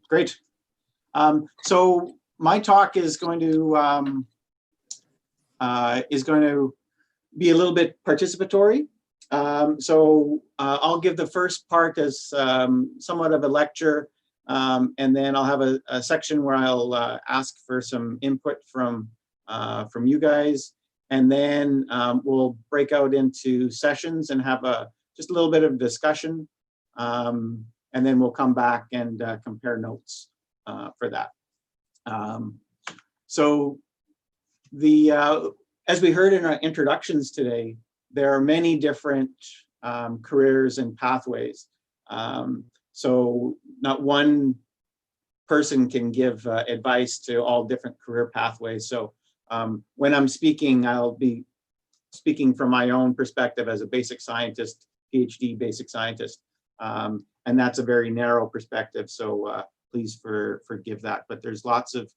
Great. So my talk is going to be a little bit participatory. I'll give the first part as somewhat of a lecture, and then I'll have a section where I'll ask for some input from you guys, and then we'll break out into sessions and have just a little bit of discussion, and then we'll come back and compare notes for that. As we heard in our introductions today, there are many different careers and pathways. So not one person can give advice to all different career pathways. So when I'm speaking, I'll be speaking from my own perspective as a basic scientist, PhD basic scientist. And that's a very narrow perspective, so please forgive that. But there's lots of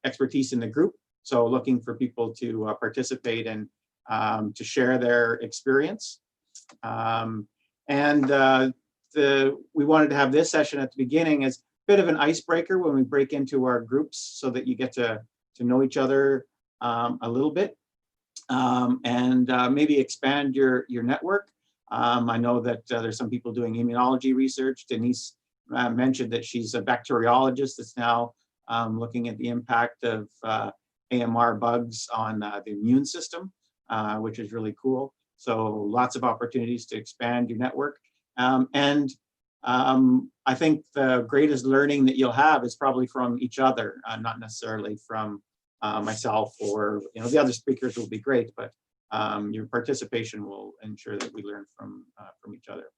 expertise in the group, so looking for people to participate and to share their experience. We wanted to have this session at the beginning as a bit of an icebreaker when we break into our groups, so that you get to know each other a little bit, and maybe expand your network. I know that there's some people doing immunology research. Denise mentioned that she's a bacteriologist that's now looking at the impact of AMR bugs on the immune system, which is really cool. So lots of opportunities to expand your network. I think the greatest learning that you'll have is probably from each other, not necessarily from myself, or the other speakers will be great, but your participation will ensure that we learn from each other.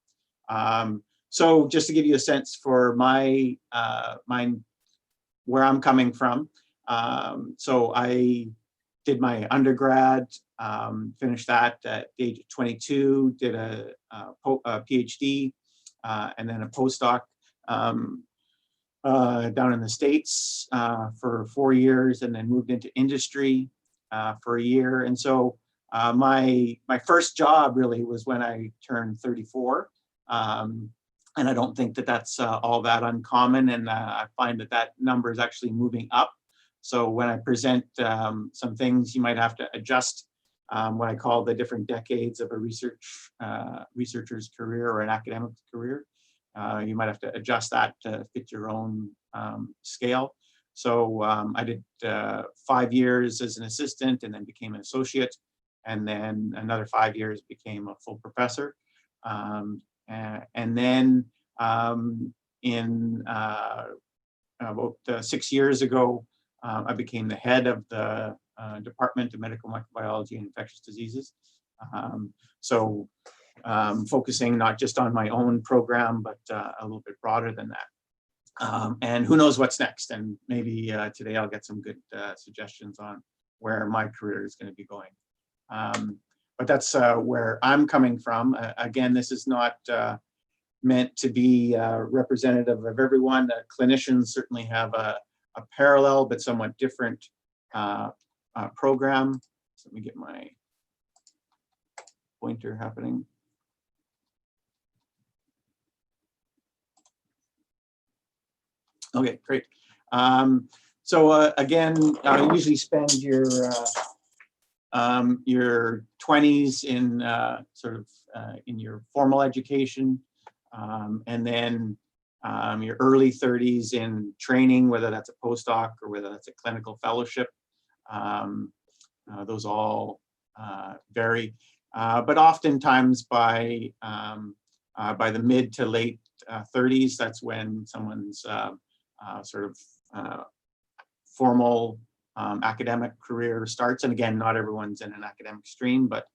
So just to give you a sense for where I'm coming from. So I did my undergrad, finished that at the age of 22, did a PhD, and then a postdoc down in the States for 4 years, and then moved into industry for a year. And so my first job really was when I turned 34. And I don't think that that's all that uncommon, and I find that number is actually moving up. So when I present some things, you might have to adjust what I call the different decades of a researcher's career or an academic career. You might have to adjust that to fit your own scale. So I did 5 years as an assistant, and then became an associate, and then another 5 years became a full professor. And then in about 6 years ago, I became the head of the Department of Medical Microbiology and Infectious Diseases. Focusing not just on my own program, but a little bit broader than that. And who knows what's next? And maybe today I'll get some good suggestions on where my career is going to be going. But that's where I'm coming from. Again, this is not meant to be representative of everyone. Clinicians certainly have a parallel but somewhat different program. So let me get my pointer happening. Okay, great. Again, I usually spend your 20s in in your formal education, and then your early 30s in training, whether that's a postdoc or whether that's a clinical fellowship. Those all vary, but oftentimes by the mid to late 30s, that's when someone's formal academic career starts. And again, not everyone's in an academic stream, but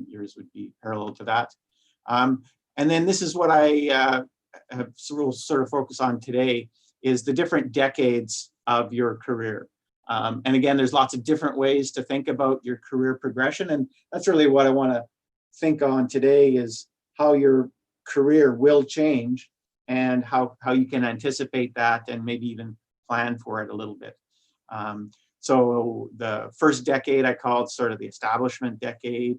yours would be parallel to that. And then this is what I have sort of focus on today, is the different decades of your career. And again, there's lots of different ways to think about your career progression. And that's really what I want to think on today, is how your career will change and how you can anticipate that and maybe even plan for it a little bit. So the first decade I called sort of the establishment decade.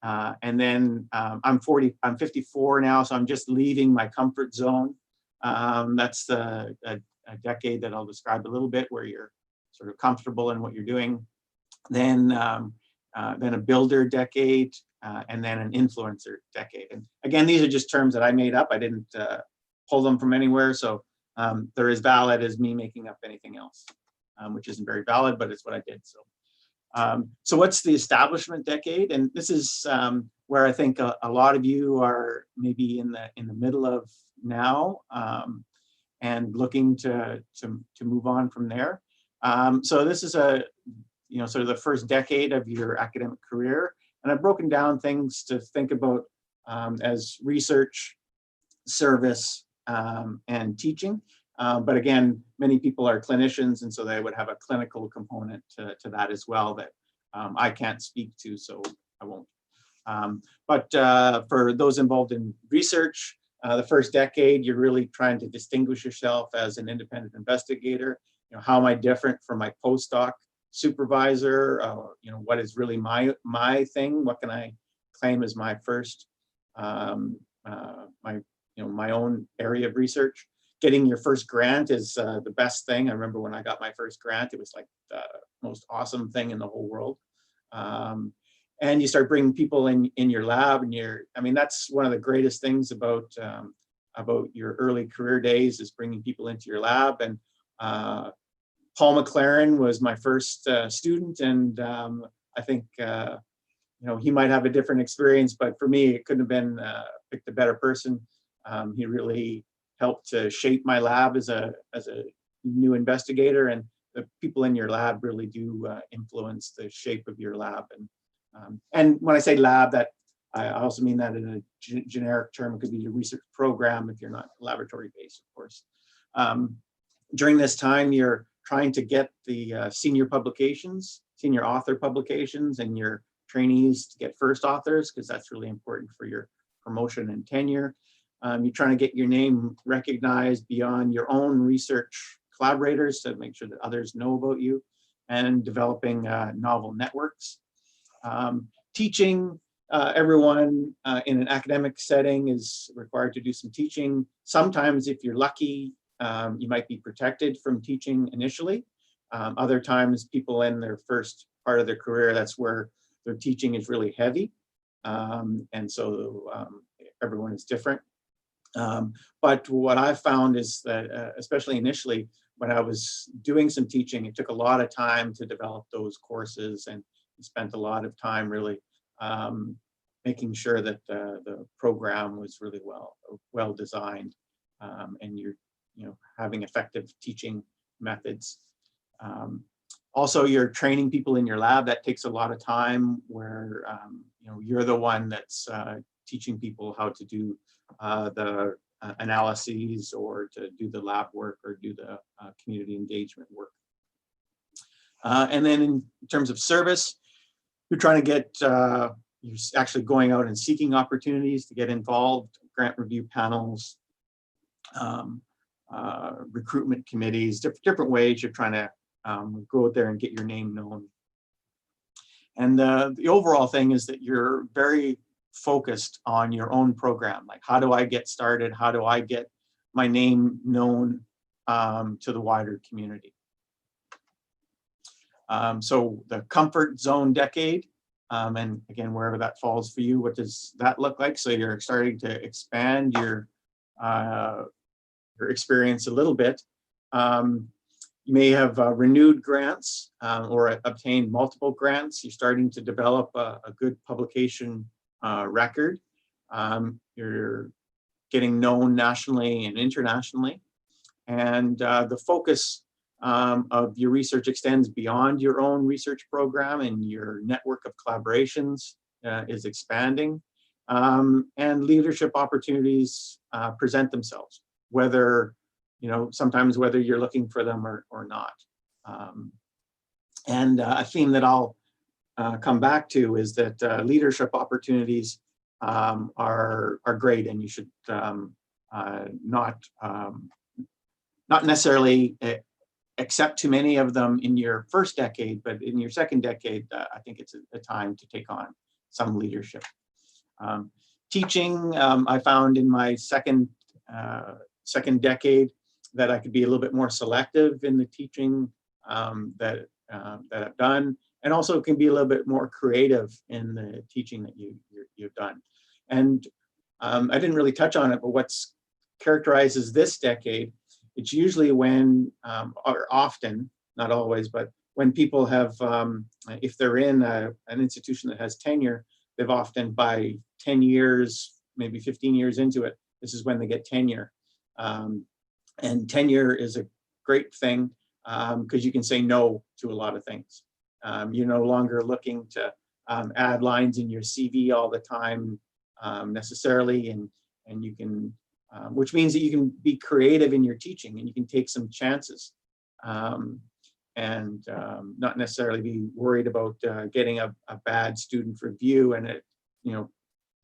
And then I'm 54 now, so I'm just leaving my comfort zone. That's a decade that I'll describe a little bit, where you're sort of comfortable in what you're doing. Then a builder decade, and then an influencer decade. And again, these are just terms that I made up. I didn't pull them from anywhere. So they're as valid as me making up anything else, which isn't very valid, but it's what I did. So what's the establishment decade? And this is where I think a lot of you are maybe in the middle of now, and looking to move on from there. So this is sort of the first decade of your academic career. And I've broken down things to think about as research, service, and teaching. But again, many people are clinicians, and so they would have a clinical component to that as well that I can't speak to, so I won't. But for those involved in research, the first decade, you're really trying to distinguish yourself as an independent investigator. How am I different from my postdoc supervisor? What is really my thing? What can I claim as my first, my own area of research? Getting your first grant is the best thing. I remember when I got my first grant, it was like the most awesome thing in the whole world. And you start bringing people in your lab, and that's one of the greatest things about your early career days, is bringing people into your lab. And Paul McLaren was my first student, and I think he might have a different experience, but for me, it couldn't have been picked a better person. He really helped to shape my lab as a new investigator, and the people in your lab really do influence the shape of your lab. And when I say lab, that I also mean that in a generic term. It could be your research program if you're not laboratory based, of course. During this time, you're trying to get the senior author publications, and your trainees to get first authors, because that's really important for your promotion and tenure. You're trying to get your name recognized beyond your own research collaborators to make sure that others know about you, and developing novel networks. Teaching, everyone in an academic setting is required to do some teaching. Sometimes, if you're lucky, you might be protected from teaching initially. Other times, people in their first part of their career, that's where their teaching is really heavy. And so everyone is different. But what I've found is that, especially initially, when I was doing some teaching, it took a lot of time to develop those courses, and spent a lot of time really making sure that the program was really well designed, and you're having effective teaching methods. Also, you're training people in your lab. That takes a lot of time, where you're the one that's teaching people how to do the analyses, or to do the lab work, or do the community engagement work. And then in terms of service, you're trying to get, you're actually going out and seeking opportunities to get involved, grant review panels, recruitment committees, different ways you're trying to go out there and get your name known. And the overall thing is that you're very focused on your own program. Like, how do I get started? How do I get my name known to the wider community? So the comfort zone decade, and again, wherever that falls for you, what does that look like? So you're starting to expand your experience a little bit. You may have renewed grants, or obtained multiple grants. You're starting to develop a good publication record. You're getting known nationally and internationally. And the focus of your research extends beyond your own research program, and your network of collaborations is expanding. And leadership opportunities present themselves, whether, sometimes whether you're looking for them or not. And a theme that I'll come back to is that leadership opportunities are great, and you should not necessarily accept too many of them in your first decade, but in your second decade, I think it's a time to take on some leadership. Teaching, I found in my second second decade, that I could be a little bit more selective in the teaching that I've done, and also can be a little bit more creative in the teaching that you've done. And I didn't really touch on it, but what's characterizes this decade, it's usually when, or often, not always, but when people have, if they're in an institution that has tenure, they've often by 10 years, maybe 15 years into it, this is when they get tenure. And tenure is a great thing because you can say no to a lot of things. You're no longer looking to add lines in your CV all the time necessarily, and you can, which means that you can be creative in your teaching and you can take some chances and not necessarily be worried about getting a bad student review and it,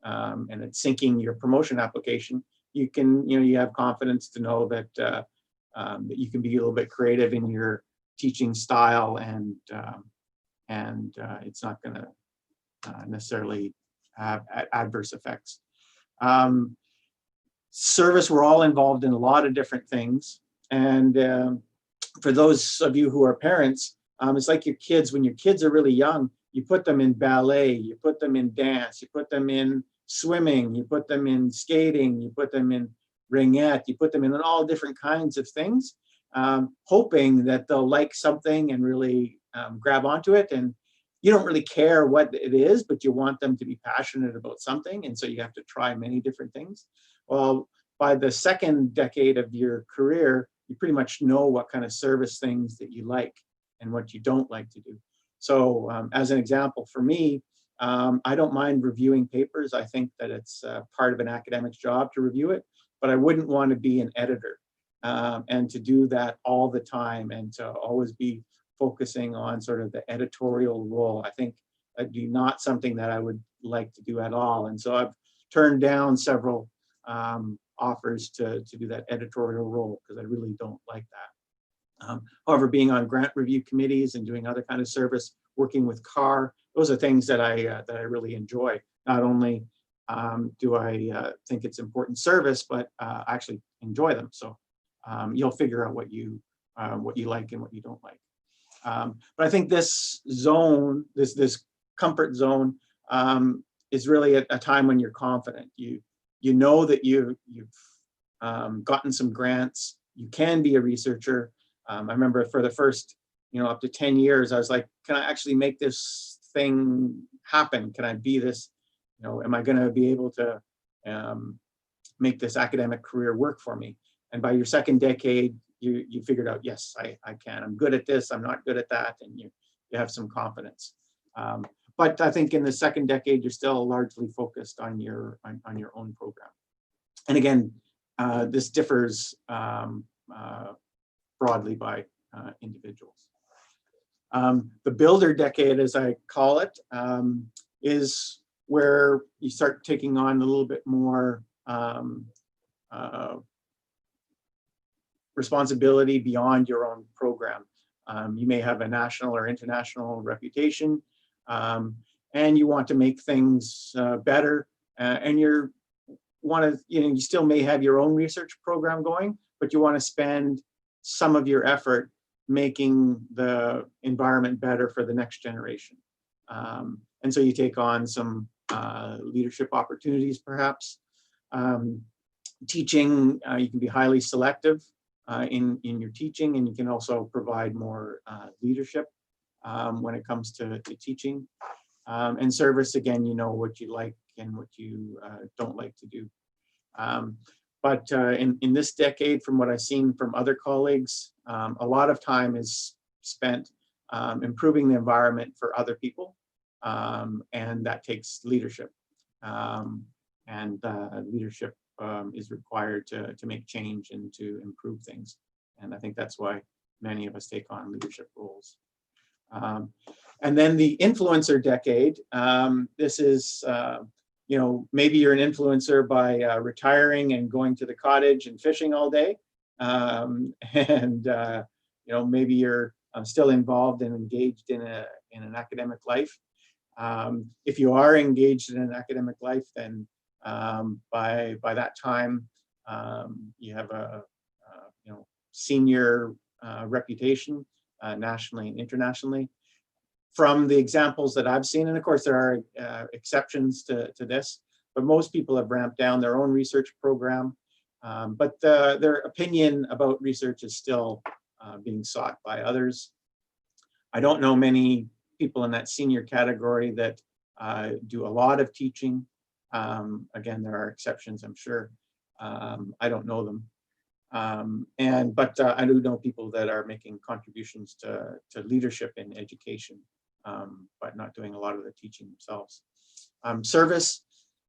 and it's sinking your promotion application. You can, you have confidence to know that that you can be a little bit creative in your teaching style, and it's not going to necessarily have adverse effects. Service, we're all involved in a lot of different things, and for those of you who are parents, it's like your kids. When your kids are really young, you put them in ballet, you put them in dance, you put them in swimming, you put them in skating, you put them in ringette, you put them in all different kinds of things, hoping that they'll like something and really grab onto it. And you don't really care what it is, but you want them to be passionate about something. And so you have to try many different things. Well, by the second decade of your career, you pretty much know what kind of service things that you like and what you don't like to do. So as an example, for me, I don't mind reviewing papers. I think that it's part of an academic's job to review it, but I wouldn't want to be an editor and to do that all the time and to always be focusing on sort of the editorial role. I think that'd be not something that I would like to do at all. And so I've turned down several offers to do that editorial role because I really don't like that. However, being on grant review committees and doing other kind of service, working with CAR, those are things that I really enjoy. Not only do I think it's important service, but I actually enjoy them. So you'll figure out what you like and what you don't like. But I think this zone, this comfort zone, is really a time when you're confident. You know that you've gotten some grants. You can be a researcher. I remember for the first, up to 10 years, I was like, can I actually make this thing happen? Can I be this? Am I going to be able to make this academic career work for me? And by your second decade, you figured out, yes, I can. I'm good at this. I'm not good at that, and you have some confidence. But I think in the second decade, you're still largely focused on your own program. And again, this differs broadly by individuals. The builder decade, as I call it, is where you start taking on a little bit more responsibility beyond your own program. You may have a national or international reputation, and you want to make things better, and you still may have your own research program going, but you want to spend some of your effort making the environment better for the next generation. And so you take on some leadership opportunities, perhaps. Teaching, you can be highly selective in your teaching, and you can also provide more leadership when it comes to teaching. And service, again, you know what you like and what you don't like to do. But in this decade, from what I've seen from other colleagues, a lot of time is spent improving the environment for other people, and that takes leadership. And leadership is required to make change and to improve things. And I think that's why many of us take on leadership roles. And then the influencer decade, this is, maybe you're an influencer by retiring and going to the cottage and fishing all day. Maybe you're still involved and engaged in an academic life. If you are engaged in an academic life, then by that time, You have a senior reputation nationally and internationally. From the examples that I've seen, and of course there are exceptions to this, but most people have ramped down their own research program. But their opinion about research is still being sought by others. I don't know many people in that senior category that do a lot of teaching. Again, there are exceptions, I'm sure. I don't know them. But I do know people that are making contributions to leadership in education, but not doing a lot of the teaching themselves. Service,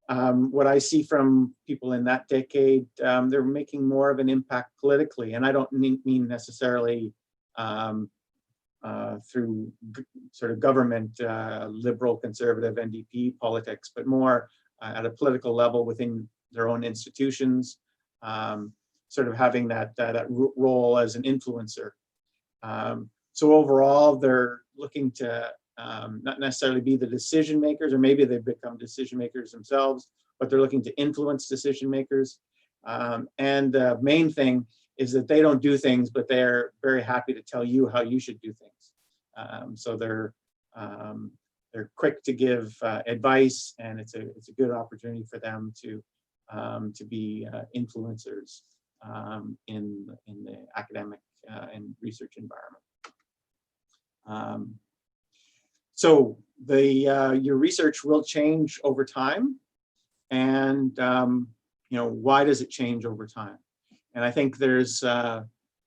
what I see from people in that decade, they're making more of an impact politically, and I don't mean necessarily through sort of government, liberal, conservative, NDP politics, but more at a political level within their own institutions, sort of having that role as an influencer. So overall, they're looking to not necessarily be the decision makers, or maybe they've become decision makers themselves, but they're looking to influence decision makers. And the main thing is that they don't do things, but they're very happy to tell you how you should do things. So they're quick to give advice, and it's a good opportunity for them to be influencers in the academic and research environment. So your research will change over time, and why does it change over time? And I think there's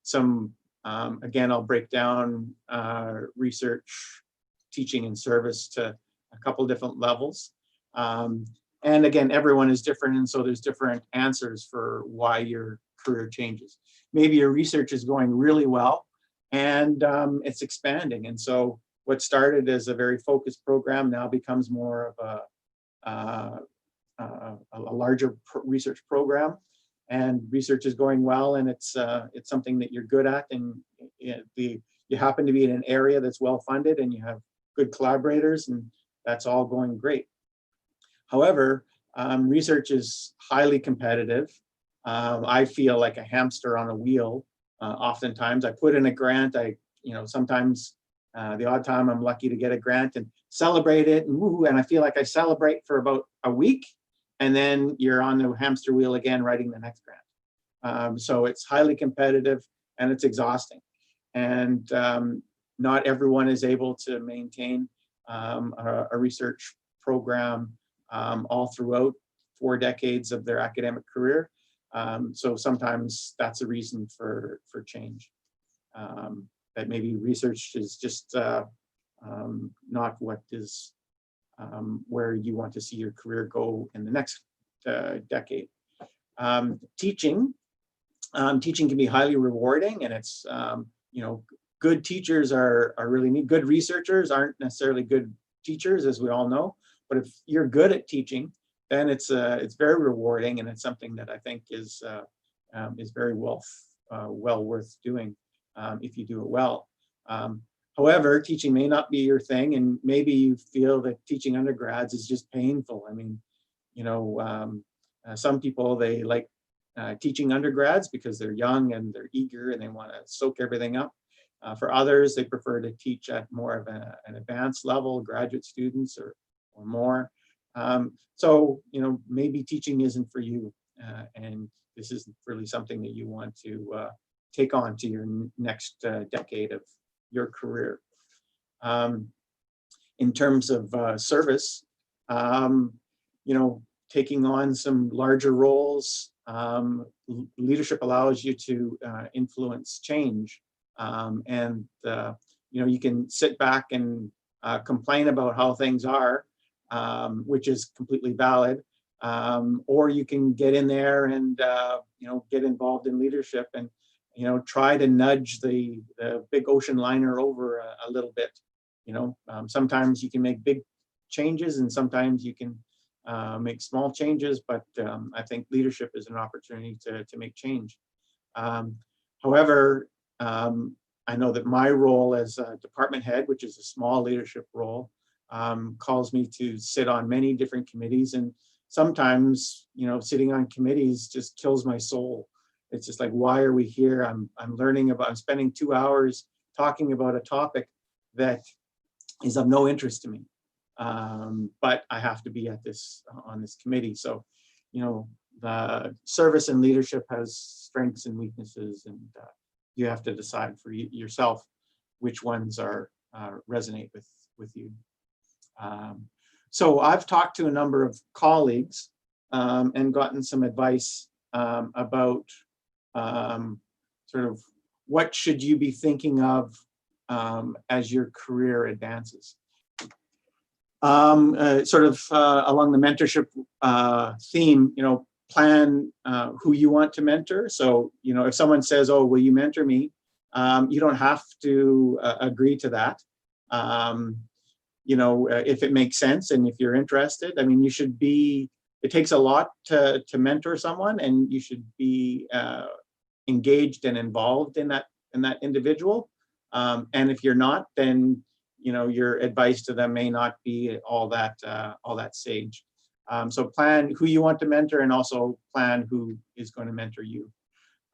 some, again, I'll break down research, teaching, and service to a couple different levels. And again, everyone is different, and so there's different answers for why your career changes. Maybe your research is going really well, and it's expanding. And so what started as a very focused program now becomes more of a larger research program, and research is going well, and it's something that you're good at, and you happen to be in an area that's well funded, and you have good collaborators, and that's all going great. However, research is highly competitive. I feel like a hamster on a wheel. Oftentimes, I put in a grant. Sometimes the odd time I'm lucky to get a grant and celebrate it, and woohoo, and I feel like I celebrate for about a week, and then you're on the hamster wheel again, writing the next grant. So it's highly competitive, and it's exhausting. And not everyone is able to maintain a research program all throughout 4 decades of their academic career. So sometimes that's a reason for change. That maybe research is just not what is where you want to see your career go in the next decade. Teaching can be highly rewarding, and it's good teachers are really neat. Good researchers aren't necessarily good teachers, as we all know. But if you're good at teaching, then it's very rewarding, and it's something that I think is very well worth doing if you do it well. However, teaching may not be your thing, and maybe you feel that teaching undergrads is just painful. I mean, some people, they like teaching undergrads because they're young and they're eager and they want to soak everything up. For others, they prefer to teach at more of an advanced level, graduate students or more. So, maybe teaching isn't for you, and this isn't really something that you want to take on to your next decade of your career. In terms of service, taking on some larger roles, leadership allows you to influence change. And you can sit back and complain about how things are, which is completely valid, or you can get in there and get involved in leadership and try to nudge the big ocean liner over a little bit. Sometimes you can make big changes, and sometimes you can make small changes, but I think leadership is an opportunity to make change. However, I know that my role as a department head, which is a small leadership role, calls me to sit on many different committees, and sometimes, sitting on committees just kills my soul. It's just like, why are we here? I'm spending 2 hours talking about a topic that is of no interest to me. But I have to be on this committee. So, the service and leadership has strengths and weaknesses, and you have to decide for yourself which ones resonate with you. So I've talked to a number of colleagues and gotten some advice about sort of what should you be thinking of as your career advances. Along the mentorship theme, plan who you want to mentor. So, if someone says, "Oh, will you mentor me?" You don't have to agree to that. If it makes sense and if you're interested, I mean, it takes a lot to mentor someone, and you should be engaged and involved in that individual. And if you're not, then your advice to them may not be all that sage. So plan who you want to mentor, and also plan who is going to mentor you.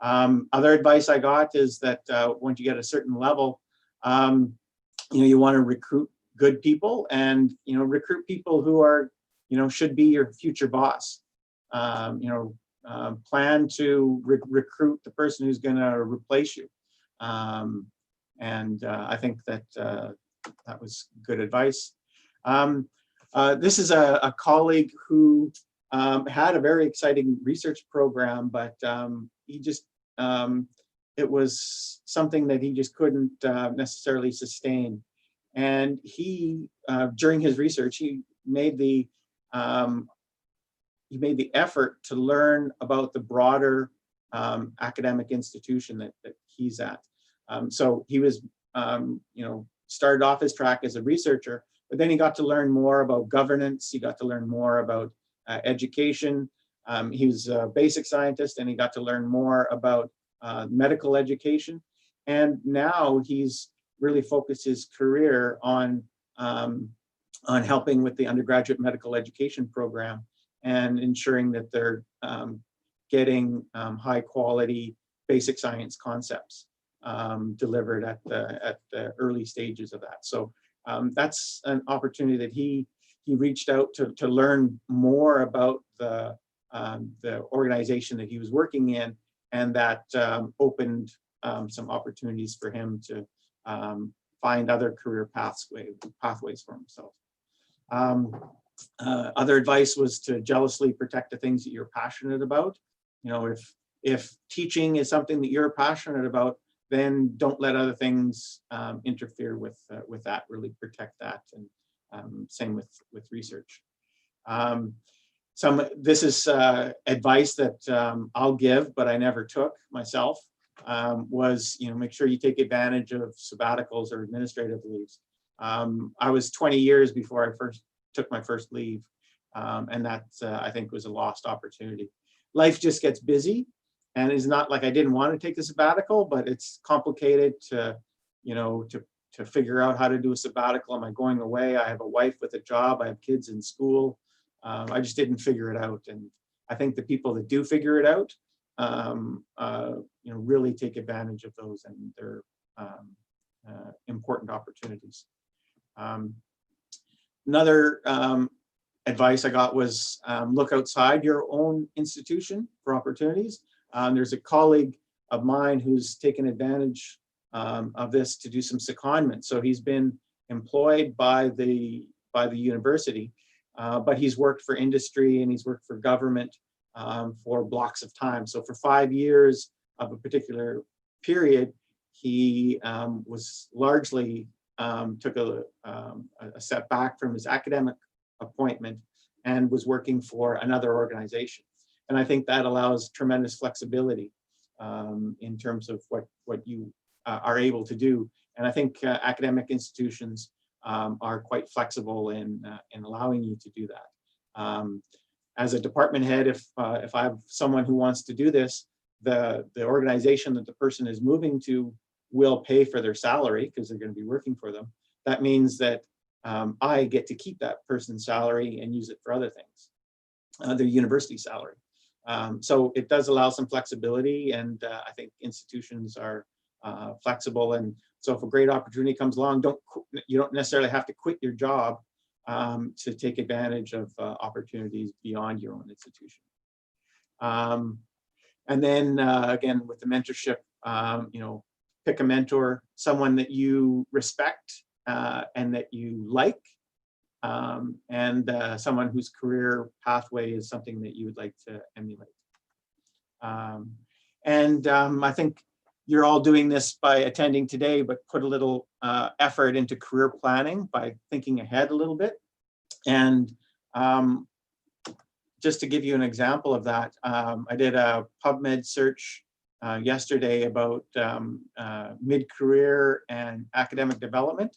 Other advice I got is that once you get a certain level, you want to recruit good people, and recruit people who are should be your future boss. Plan to recruit the person who's going to replace you. I think that was good advice. This is a colleague who had a very exciting research program, but he just it was something that he just couldn't necessarily sustain. And he, during his research, he made the effort to learn about the broader academic institution that he's at. So he was, started off his track as a researcher, but then he got to learn more about governance. He got to learn more about education. He was a basic scientist, and he got to learn more about medical education. And now he's really focused his career on helping with the undergraduate medical education program and ensuring that they're getting high quality basic science concepts delivered at the early stages of that. So that's an opportunity that he reached out to learn more about the organization that he was working in, and that opened some opportunities for him to find other career pathways for himself. Other advice was to jealously protect the things that you're passionate about. If teaching is something that you're passionate about, then don't let other things interfere with that. Really protect that, and same with research. This is advice that I'll give, but I never took myself. Was make sure you take advantage of sabbaticals or administrative leaves. I was 20 years before I first took my first leave, and that I think was a lost opportunity. Life just gets busy, and it's not like I didn't want to take a sabbatical, but it's complicated to figure out how to do a sabbatical. Am I going away? I have a wife with a job. I have kids in school. I just didn't figure it out, and I think the people that do figure it out, really take advantage of those, and they're important opportunities. Another advice I got was look outside your own institution for opportunities. There's a colleague of mine who's taken advantage of this to do some secondment. So he's been employed by the university, but he's worked for industry and he's worked for government for blocks of time. So for 5 years of a particular period, he was largely took a step back from his academic appointment and was working for another organization. And I think that allows tremendous flexibility in terms of what you are able to do. And I think academic institutions are quite flexible in allowing you to do that. As a department head, if I have someone who wants to do this, the organization that the person is moving to will pay for their salary because they're going to be working for them. That means that I get to keep that person's salary and use it for other things. their university salary. So it does allow some flexibility, and I think institutions are flexible. And so if a great opportunity comes along, you don't necessarily have to quit your job to take advantage of opportunities beyond your own institution. And then again, with the mentorship, pick a mentor, someone that you respect and that you like, and someone whose career pathway is something that you would like to emulate. I think you're all doing this by attending today, but put a little effort into career planning by thinking ahead a little bit. And just to give you an example of that, I did a PubMed search yesterday about mid-career and academic development.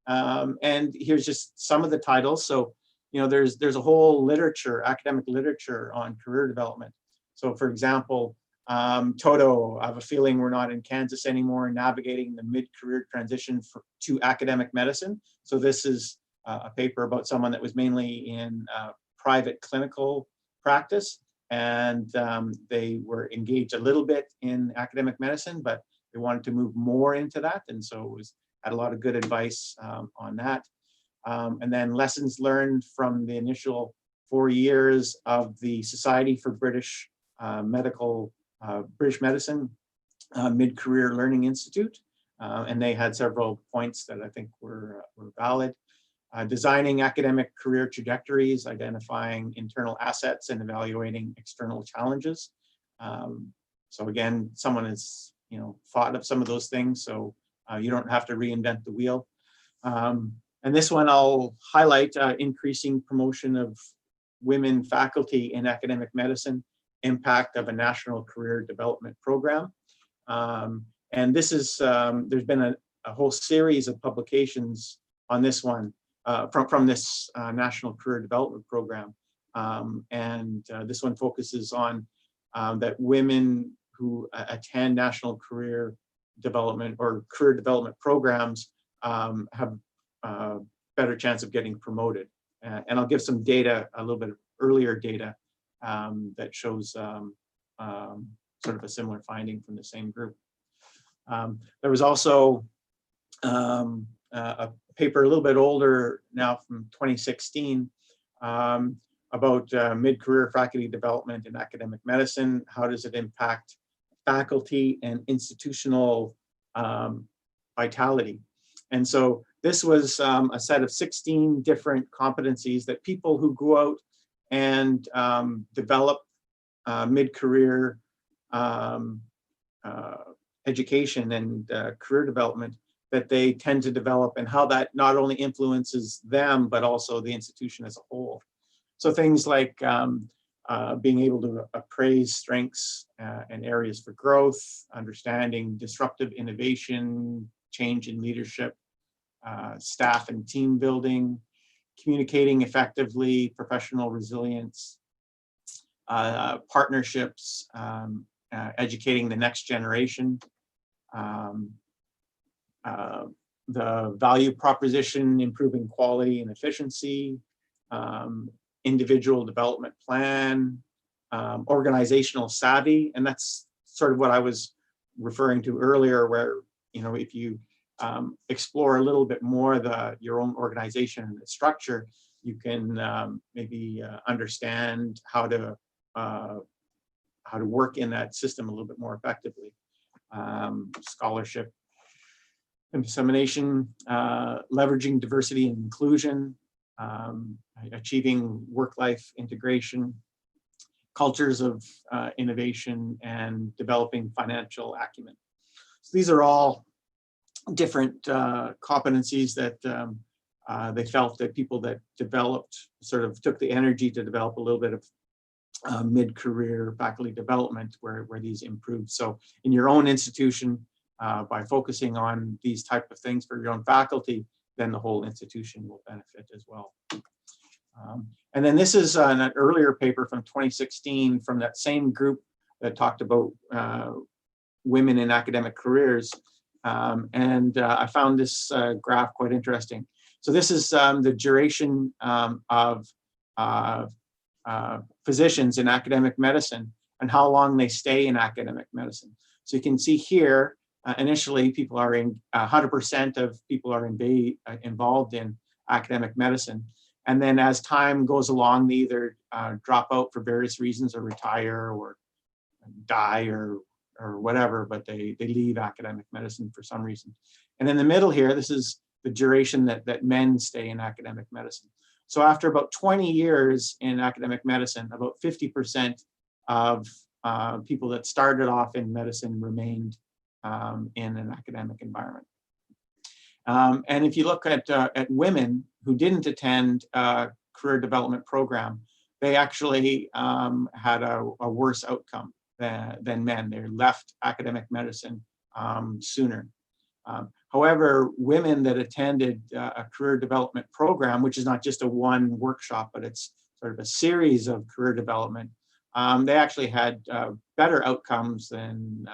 And here's just some of the titles. So, there's a whole literature, academic literature on career development. So for example, Toto, I have a feeling we're not in Kansas anymore, navigating the mid-career transition to academic medicine. So this is a paper about someone that was mainly in private clinical practice, and they were engaged a little bit in academic medicine, but they wanted to move more into that. And so had a lot of good advice on that. And then lessons learned from the initial 4 years of the Society for British Medicine Mid-Career Learning Institute. And they had several points that I think were valid. Designing academic career trajectories, identifying internal assets and evaluating external challenges. So again, someone has thought of some of those things, so you don't have to reinvent the wheel. And this one I'll highlight, increasing promotion of women faculty in academic medicine, impact of a national career development program. And this is, there's been a whole series of publications on this one from this national career development program. This one focuses on that women who attend national career development or career development programs have a better chance of getting promoted. And I'll give some data, a little bit earlier data that shows sort of a similar finding from the same group. There was also a paper a little bit older now from 2016 about mid-career faculty development in academic medicine. How does it impact faculty and institutional vitality? And so this was a set of 16 different competencies that people who go out and develop mid-career education and career development that they tend to develop, and how that not only influences them, but also the institution as a whole. So things like being able to appraise strengths and areas for growth, understanding disruptive innovation, change in leadership, staff and team building, communicating effectively, professional resilience, partnerships, educating the next generation, the value proposition, improving quality and efficiency, individual development plan, organizational savvy. And that's sort of what I was referring to earlier, where, if you explore a little bit more your own organization and the structure, you can maybe understand how to work in that system a little bit more effectively. Scholarship and dissemination, leveraging diversity and inclusion, achieving work-life integration, cultures of innovation, and developing financial acumen. So these are all different competencies that they felt that people that developed sort of took the energy to develop a little bit of mid-career faculty development where these improved. So in your own institution, by focusing on these type of things for your own faculty, then the whole institution will benefit as well. And then this is an earlier paper from 2016 from that same group that talked about women in academic careers. I found this graph quite interesting. So this is the duration of physicians in academic medicine and how long they stay in academic medicine. So you can see here, initially people are in, 100% of people are involved in academic medicine. And then as time goes along, they either drop out for various reasons or retire or die or whatever, but they leave academic medicine for some reason. And in the middle here, this is the duration that men stay in academic medicine. So after about 20 years in academic medicine, about 50% of people that started off in medicine remained in an academic environment. And if you look at women who didn't attend a career development program, they actually had a worse outcome than men. They left academic medicine sooner. However, women that attended a career development program, which is not just a one workshop, but it's sort of a series of career development, they actually had better outcomes than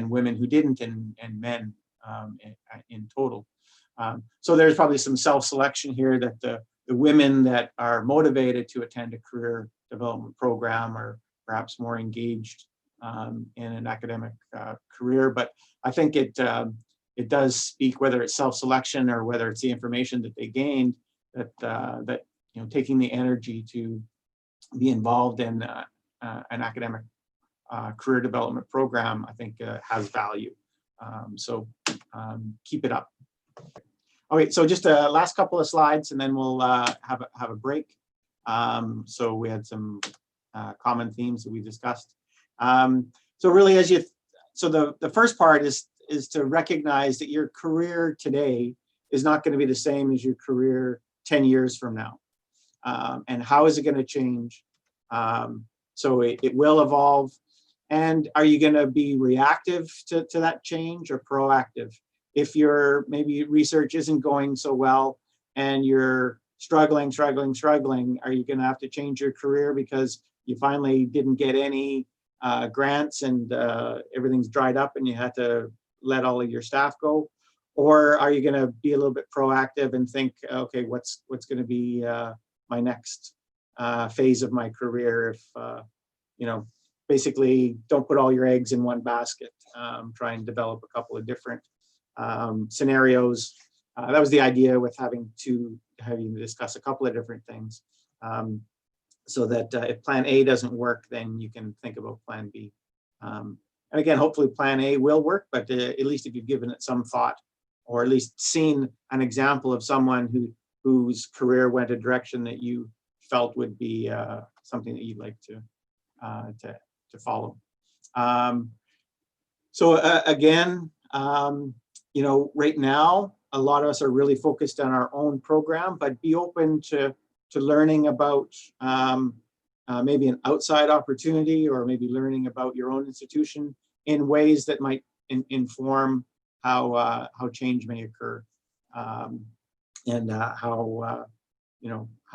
women who didn't, and men in total. So there's probably some self-selection here that the women that are motivated to attend a career development program are perhaps more engaged in an academic career. But I think it does speak, whether it's self-selection or whether it's the information that they gained, that taking the energy to be involved in an academic career development program, I think has value. So keep it up. Okay, so just a last couple of slides, and then we'll have a break. So we had some common themes that we discussed. So really, so the first part is to recognize that your career today is not going to be the same as your career 10 years from now. And how is it going to change? So it will evolve. And are you going to be reactive to that change or proactive? If your maybe research isn't going so well and you're struggling, are you going to have to change your career because you finally didn't get any grants and everything's dried up and you had to let all of your staff go? Or are you going to be a little bit proactive and think, okay, what's going to be my next phase of my career? If basically don't put all your eggs in one basket. Try and develop a couple of different scenarios. That was the idea with having to discuss a couple of different things, so that if plan A doesn't work, then you can think about plan B. And again, hopefully plan A will work, but at least if you've given it some thought, or at least seen an example of someone whose career went a direction that you felt would be something that you'd like to follow. So again, right now, a lot of us are really focused on our own program, but be open to learning about maybe an outside opportunity, or maybe learning about your own institution in ways that might inform how change may occur, and how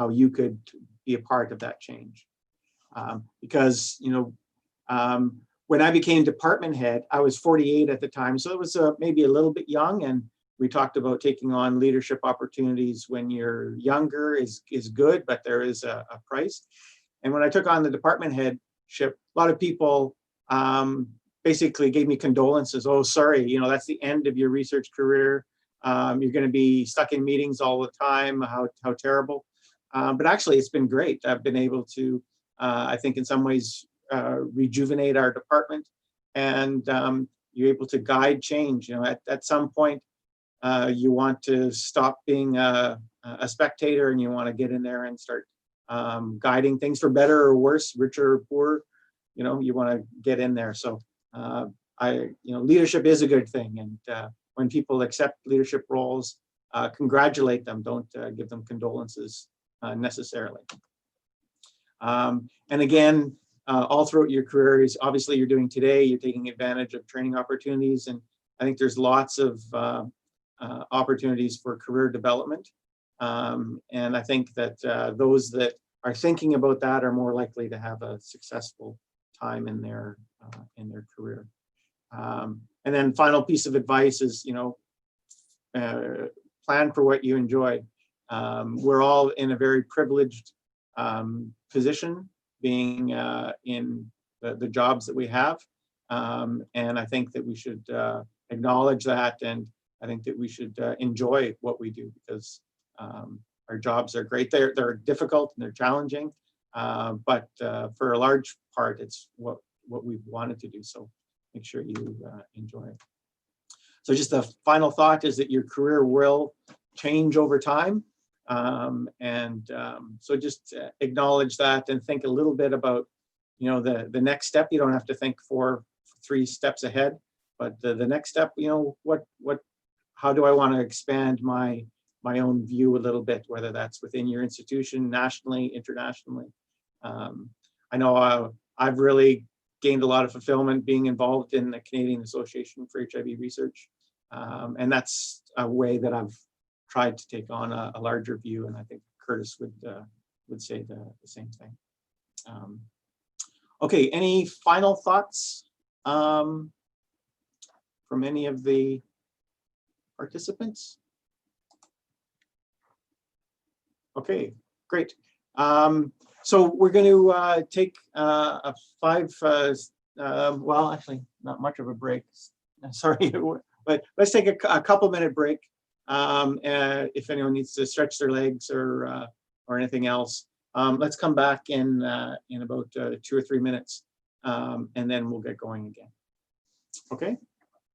you could be a part of that change. Because when I became department head, I was 48 at the time, so it was maybe a little bit young, and we talked about taking on leadership opportunities when you're younger is good, but there is a price. And when I took on the department headship, a lot of people basically gave me condolences. Oh, sorry, that's the end of your research career. You're going to be stuck in meetings all the time. How terrible. But actually, it's been great. I've been able to, I think in some ways, rejuvenate our department, and you're able to guide change. At some point, you want to stop being a spectator, and you want to get in there and start guiding things for better or worse, richer or poorer. You want to get in there. So leadership is a good thing, and when people accept leadership roles, congratulate them. Don't give them condolences necessarily. And again, all throughout your career, is obviously you're doing today, you're taking advantage of training opportunities, and I think there's lots of opportunities for career development. And I think that those that are thinking about that are more likely to have a successful time in their career. And then final piece of advice is, plan for what you enjoy. We're all in a very privileged position, being in the jobs that we have. And I think that we should acknowledge that, and I think that we should enjoy what we do, because our jobs are great. They're difficult and they're challenging, but for a large part, it's what we've wanted to do. So make sure you enjoy it. So just the final thought is that your career will change over time. So just acknowledge that and think a little bit about, the next step. You don't have to think 3 steps ahead, but the next step, how do I want to expand my own view a little bit, whether that's within your institution, nationally, internationally. I know I've really gained a lot of fulfillment being involved in the Canadian Association for HIV Research. And that's a way that I've tried to take on a larger view, and I think Curtis would say the same thing. Okay, any final thoughts from any of the participants? Okay, great. So we're going to take a 5, well, actually not much of a break, sorry, but let's take a couple-minute break. If anyone needs to stretch their legs or anything else, let's come back in about 2 or 3 minutes, and then we'll get going again. Okay.